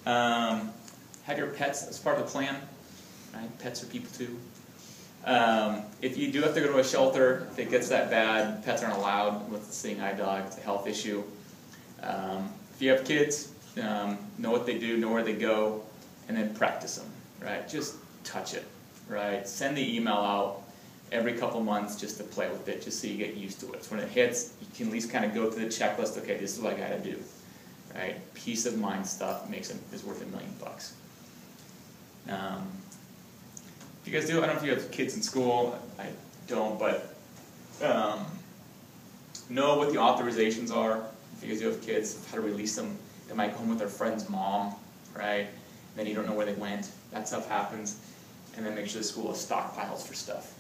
Have your pets as part of the plan. Right? Pets are people too. If you do have to go to a shelter, if it gets that bad, pets aren't allowed with the seeing eye dog. It's a health issue. If you have kids, know what they do, know where they go, and then practice them. Right? Just touch it. Right? Send the email out every couple months just to play with it, just so you get used to it. So when it hits, you can at least kind of go through the checklist. Okay, this is what I got to do. Right? Peace of mind stuff is worth $1 million. If you guys do, I don't know if you have kids in school. I don't, but know what the authorizations are. If you guys do have kids, how to release them. They might go home with their friend's mom, right? Then you don't know where they went. That stuff happens. And then make sure the school has stockpiles for stuff.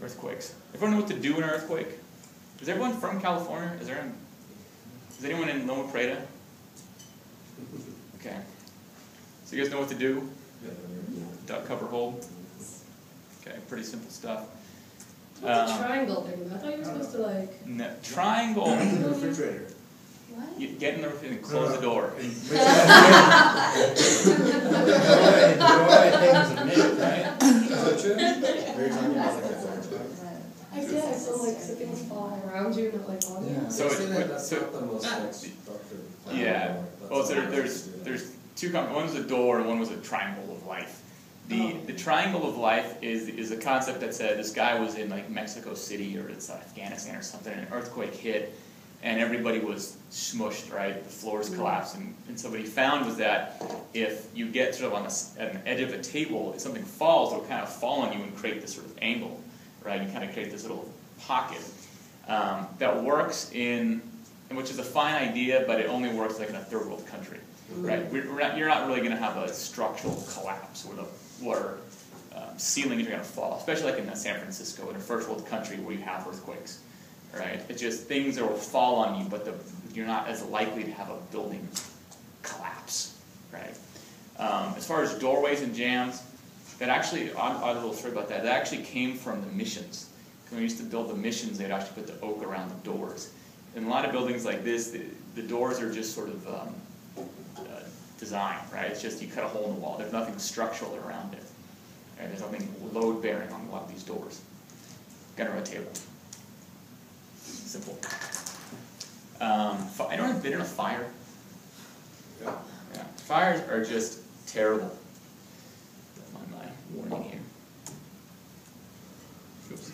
Earthquakes. Everyone know what to do in an earthquake? Is everyone from California? Is anyone in Loma Prieta? Okay. So you guys know what to do? Duck, cover, hold. Okay, pretty simple stuff. What's a triangle thing? I thought you were supposed to like... No, triangle. In the refrigerator. What? You get in the refrigerator and close the door. I did. I saw like things fall around you, not like on you. Yeah. So That's not the most structured plan. Yeah. Well, so there's two. One was a door, and one was a triangle of life. The triangle of life is a concept that said this guy was in like Mexico City or it's Afghanistan or something, and an earthquake hit, and everybody was smushed, right? The floors collapsed, and so what he found was that if you get sort of at an edge of a table, if something falls, it'll kind of fall on you and create this sort of angle, right? You kind of create this little pocket that works in which is a fine idea, but it only works like in a third world country, right? You're not really going to have a structural collapse where the water ceilings are going to fall, especially like in San Francisco, in a first world country where you have earthquakes, right? It's just things that will fall on you, but you're not as likely to have a building collapse, right? As far as doorways and jams, that actually, odd little story about that, that actually came from the missions. When we used to build the missions, they'd actually put the oak around the doors. In a lot of buildings like this, the doors are just sort of design, right? It's just you cut a hole in the wall. There's nothing structural around it. Right? There's nothing load-bearing on a lot of these doors. Gun or a table. Simple. Anyone have been in a fire? Yeah. Yeah. Fires are just terrible. That's my warning here. Oops.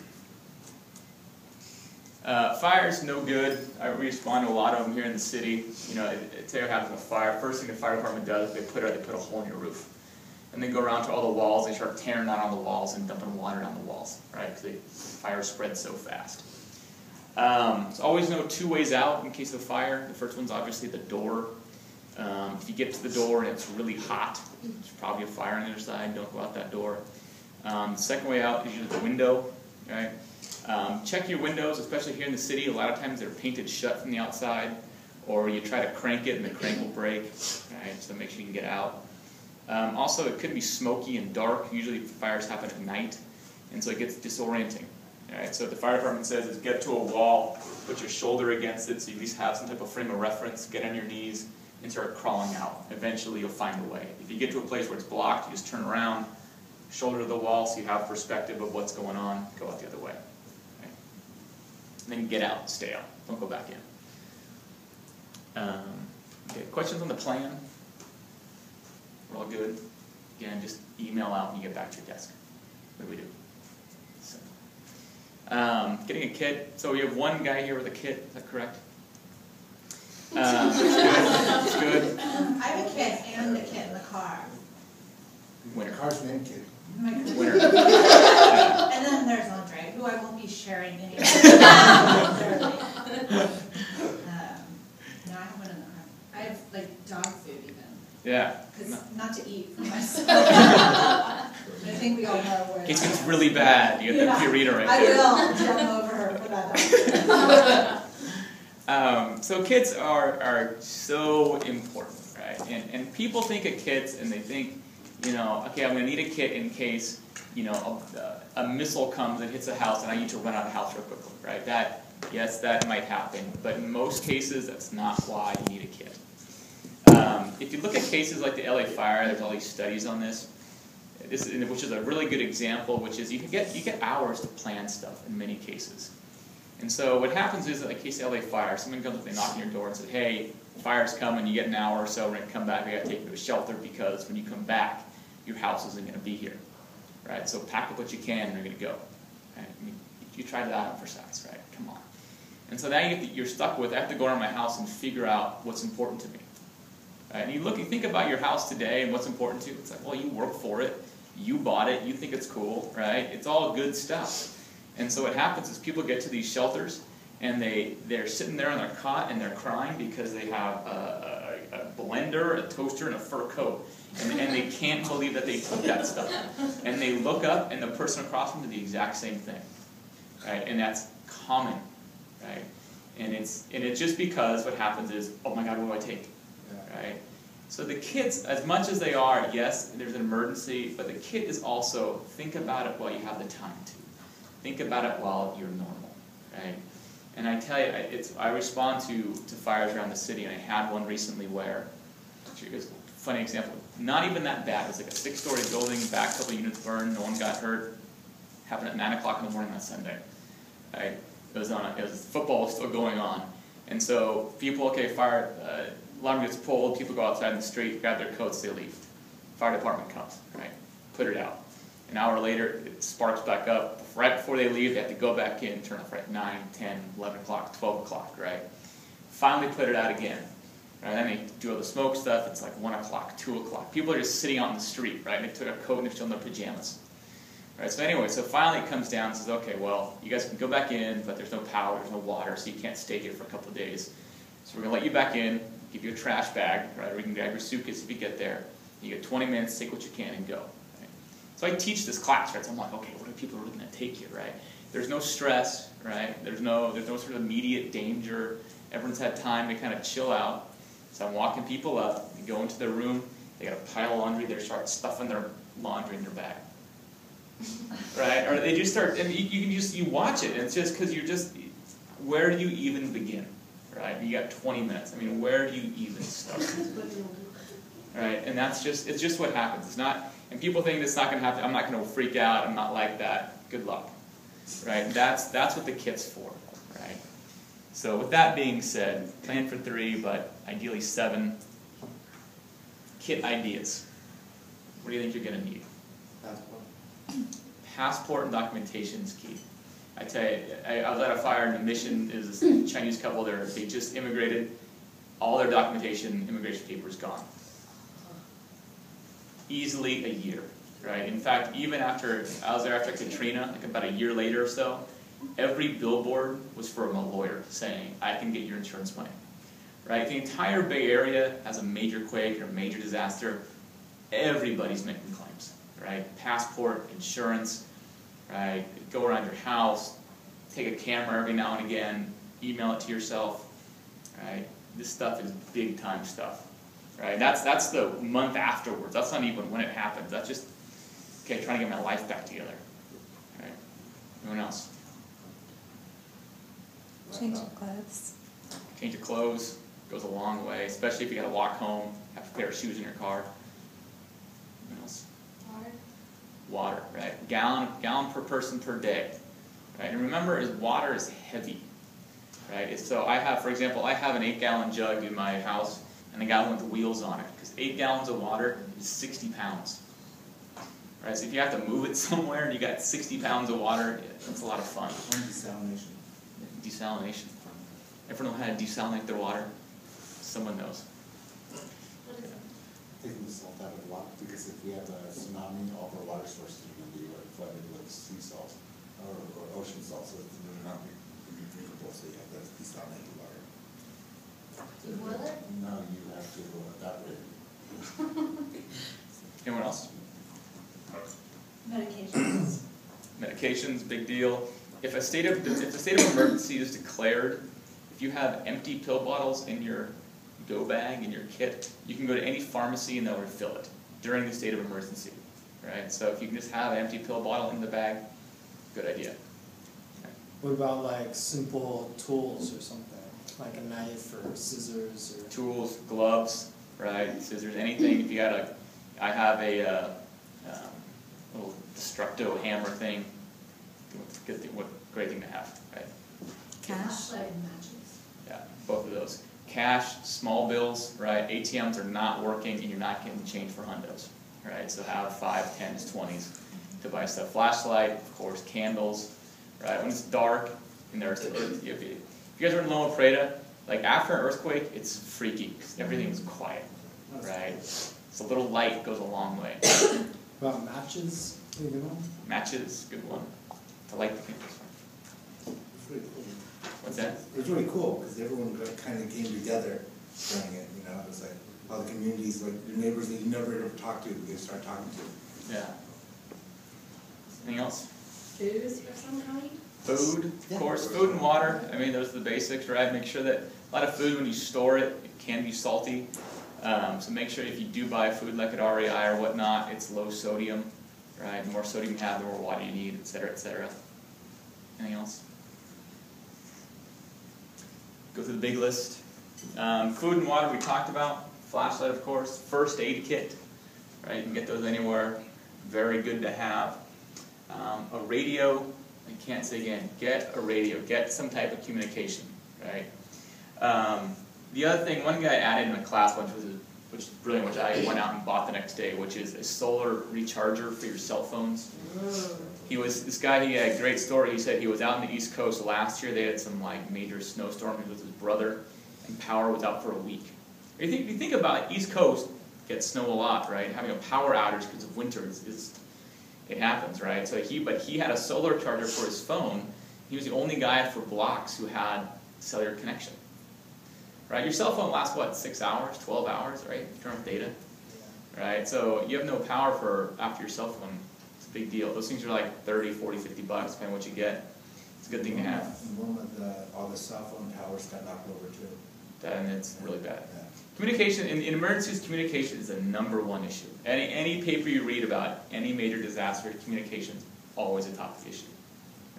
Fire's no good. We respond to a lot of them here in the city. You know, say what happens with a fire. First thing the fire department does, they put a hole in your roof, and then go around to all the walls. They start tearing down on the walls and dumping water down the walls, right? Because fire spreads so fast. So always know 2 ways out in case of a fire. The first one's obviously the door. If you get to the door and it's really hot, there's probably a fire on the other side. Don't go out that door. The second way out is usually the window, right? Check your windows, especially here in the city. A lot of times they're painted shut from the outside, or you try to crank it and the crank will break, right? So make sure you can get out. Also, it could be smoky and dark. Usually fires happen at night, and so it gets disorienting. Right? So what the fire department says is get to a wall, put your shoulder against it so you at least have some type of frame of reference, get on your knees, and start crawling out. Eventually you'll find a way. If you get to a place where it's blocked, you just turn around, shoulder to the wall so you have perspective of what's going on, go out the other way. Right? And then get out, stay out. Don't go back in. Okay, questions on the plan? We're all good? Again, just email out when you get back to your desk. What do we do? So, getting a kit. So we have one guy here with a kit, is that correct? It's good. I have a kit and a kit in the car. Winner. Car's an kid. Winner. And then there's Andre, who I won't be sharing anymore. No, I have one in the car. I have like dog food even. Yeah. Because not to eat for myself. I think we all know where. In case it's really bad, you get the Purina right I there. will jump over her for that dog. So kits are so important, right? And people think of kits and they think, you know, okay, I'm going to need a kit in case, you know, a missile comes and hits a house and I need to run out of the house real quickly, right? Yes, that might happen, but in most cases, that's not why you need a kit. if you look at cases like the LA fire, there's all these studies on this, which is a really good example, which is you get hours to plan stuff in many cases. And so what happens is, in the case of LA fire, someone comes up, they knock on your door and says, hey, fire's coming, you get an hour or so, we're going to come back, we got to take you to a shelter because when you come back, your house isn't going to be here. Right? So pack up what you can and you're going to go. Right? I mean, you tried that out for size, right? Come on. And so now you're stuck with, I have to go around my house and figure out what's important to me. Right? And you think about your house today and what's important to you. It's like, well, you work for it, you bought it, you think it's cool, right? It's all good stuff. And so what happens is people get to these shelters and they're sitting there on their cot and they're crying because they have a blender, a toaster, and a fur coat. And they can't believe that they took that stuff. And they look up and the person across from them did the exact same thing. Right? And that's common. Right? And it's just because what happens is, oh my God, what do I take? Right? So the kids, as much as they are, yes, there's an emergency, but the kid is also, think about it while you have the time to. Think about it while you're normal, right? And I tell you, I respond to fires around the city, and I had one recently where, here's a funny example, not even that bad. It was like a 6-story building, back couple units burned, no one got hurt. Happened at 9 o'clock in the morning on Sunday. Right? Football was still going on. And so people, okay, fire, alarm gets pulled, people go outside in the street, grab their coats, they leave. Fire department comes, right? Put it out. An hour later, it sparks back up. Right before they leave, they have to go back in, turn off, right? 9, 10, 11 o'clock, 12 o'clock, right? Finally put it out again. Right? Then they do all the smoke stuff, it's like 1 o'clock, 2 o'clock. People are just sitting out in the street, right? And they took a coat and they're still in their pajamas. Right? So anyway, so finally it comes down and says, okay, well, you guys can go back in, but there's no power, there's no water, so you can't stay here for a couple of days. So we're going to let you back in, give you a trash bag, right? Or you can grab your suitcase if you get there. You get 20 minutes, take what you can, and go. So I teach this class, right? So I'm like, okay, what are people really going to take here, right? There's no stress, right? There's no sort of immediate danger. Everyone's had time to kind of chill out. So I'm walking people up. They go into their room. They got a pile of laundry. They start stuffing their laundry in their bag, right? Or they just start. And you watch it. And it's just because where do you even begin, right? You got 20 minutes. I mean, where do you even start? Right? And it's just what happens. It's not. And people think it's not going to happen. I'm not going to freak out. I'm not like that. Good luck, right? That's what the kit's for, right? So with that being said, plan for 3, but ideally 7 kit ideas. What do you think you're going to need? Passport and documentation is key. I tell you, I was at a fire in the Mission. It was this Chinese couple there. They just immigrated. All their documentation, immigration papers gone. Easily a year, right? In fact, even after I was there after Katrina, like about a year later or so, every billboard was from a lawyer saying, I can get your insurance money, right? The entire Bay Area has a major quake or major disaster. Everybody's making claims, right? Passport, insurance, right? Go around your house, take a camera every now and again, email it to yourself, right? This stuff is big time stuff. Right? That's the month afterwards. That's not even when it happens. That's just, okay, trying to get my life back together. Right? Anyone else? Change of clothes. Change of clothes goes a long way, especially if you got to walk home, have a pair of shoes in your car. Anyone else? Water. Water, right? Gallon per person per day. Right? And remember, water is heavy. Right? So I have, for example, I have an 8-gallon jug in my house. And a gallon with the wheels on it, because 8 gallons of water is 60 pounds. Right, so if you have to move it somewhere and you got 60 pounds of water, that's a lot of fun. Desalination. Desalination. Everyone know how to desalinate their water? Someone knows. Taking the salt out of the water, because if we have a tsunami, all of our water sources are going to be flooded with sea salt or ocean salt, so they're not going to be drinkable. So you have to desalinate the water. Do you boil it? No, you have to evaporate it. Anyone else? Medications. Medications, big deal. If a state of emergency is declared, if you have empty pill bottles in your go bag, in your kit, you can go to any pharmacy and they'll refill it during the state of emergency. Right? So if you can just have an empty pill bottle in the bag, good idea. Okay. What about like simple tools or something? Like a knife or scissors or... Tools, gloves, right? So if there's anything, if you got I have a little destructo hammer thing. Good thing, what great thing to have, right? Cash. Yeah, both of those. Cash, small bills, right? ATMs are not working and you're not getting change for hundos, right? So have 5, 10s, 20s to buy stuff. Flashlight, of course, candles, right? When it's dark and there's, if you guys are in Loma Prieta, like after an earthquake, it's freaky because everything's quiet, right? So a little light goes a long way. About matches, you know? Matches, good one. To light the candles. It's really cool. What's that? It was really cool, because everyone kind of came together during it, you know, it was like, all the communities, like your neighbors that you never ever talked to, they start talking to. Yeah. Anything else? Food of some kind? Food, of course, food and water. I mean, those are the basics, right? Make sure that a lot of food, when you store it, it can be salty. So make sure if you do buy food like at REI or whatnot, it's low sodium, right? The more sodium you have, the more water you need, et cetera, et cetera. Anything else? Go through the big list. Food and water we talked about. Flashlight, of course. First aid kit, right? You can get those anywhere. Very good to have. A radio. I can't say again. Get a radio. Get some type of communication, right? The other thing, one guy added in a class once, which is brilliant, which I went out and bought the next day, which is a solar recharger for your cell phones. This guy, he had a great story. He said he was out on the East Coast last year. They had some like major snowstorm. He was with his brother, and power was out for a week. If you think about it, East Coast gets snow a lot, right? Having a power outage because of winter it happens, right? So he had a solar charger for his phone. He was the only guy for blocks who had cellular connection. Right? Your cell phone lasts what, 6 hours, 12 hours, right? You turn off data, right? So you have no power for after your cell phone. It's a big deal. Those things are like 30, 40, 50 bucks, depending on what you get. It's a good thing to have. One of all the cell phone towers got knocked over too. And it's really bad. Yeah. Communication, in emergencies, communication is the #1 issue. Any paper you read about any major disaster, communication is always a top issue.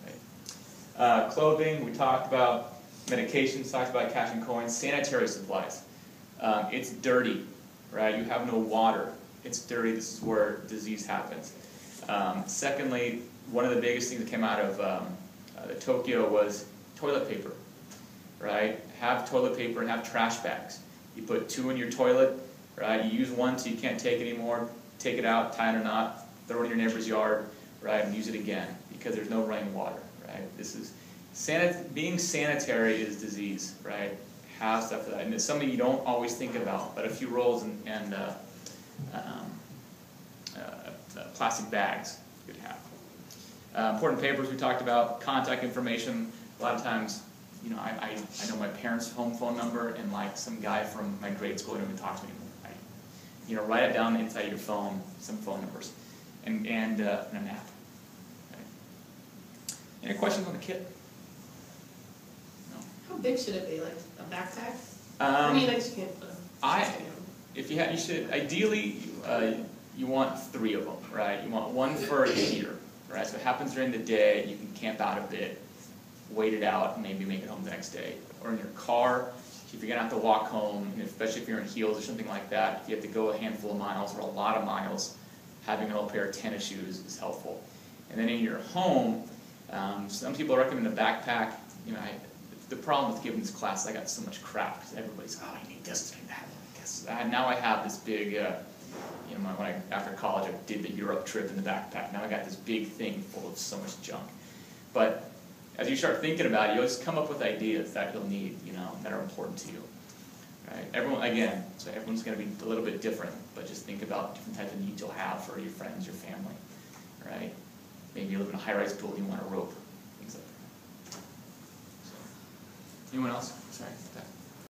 Right? Clothing, we talked about. Medications, talked about cash and coins. Sanitary supplies. It's dirty, right? You have no water. It's dirty. This is where disease happens. Secondly, one of the biggest things that came out of Tokyo was toilet paper, right? Have toilet paper and have trash bags. You put 2 in your toilet, right? You use one so you can't take anymore. Take it out, tie it in a knot, throw it in your neighbor's yard, right? And use it again because there's no running water, right? This is being sanitary is disease, right? Have stuff for that, and it's something you don't always think about. But a few rolls and plastic bags you could have. Important papers we talked about. Contact information. A lot of times, you know, I know my parents' home phone number, and like some guy from my grade school didn't even talk to me anymore. You know, write it down inside your phone, some phone numbers, and a map. Right? Any questions on the kit? How big should it be? Like a backpack? I mean, I just can't put You should ideally you want 3 of them, right? You want one for here, right? So it happens during the day. You can camp out a bit, wait it out, and maybe make it home the next day. Or in your car, if you're gonna have to walk home, and especially if you're in heels or something like that, if you have to go a handful of miles or a lot of miles, having an old pair of tennis shoes is helpful. And then in your home, some people recommend a backpack. You know, the problem with giving this class, I got so much crap because everybody's, oh, you need this, you need that. Now I have this big, you know, after college I did the Europe trip in the backpack. Now I got this big thing full of so much junk. But as you start thinking about it, you always come up with ideas that you'll need, you know, that are important to you. Right? So everyone's going to be a little bit different, but just think about different types of needs you'll have for your friends, your family, right? Maybe you live in a high-rise building, you want a rope, things like that. So, anyone else? Sorry.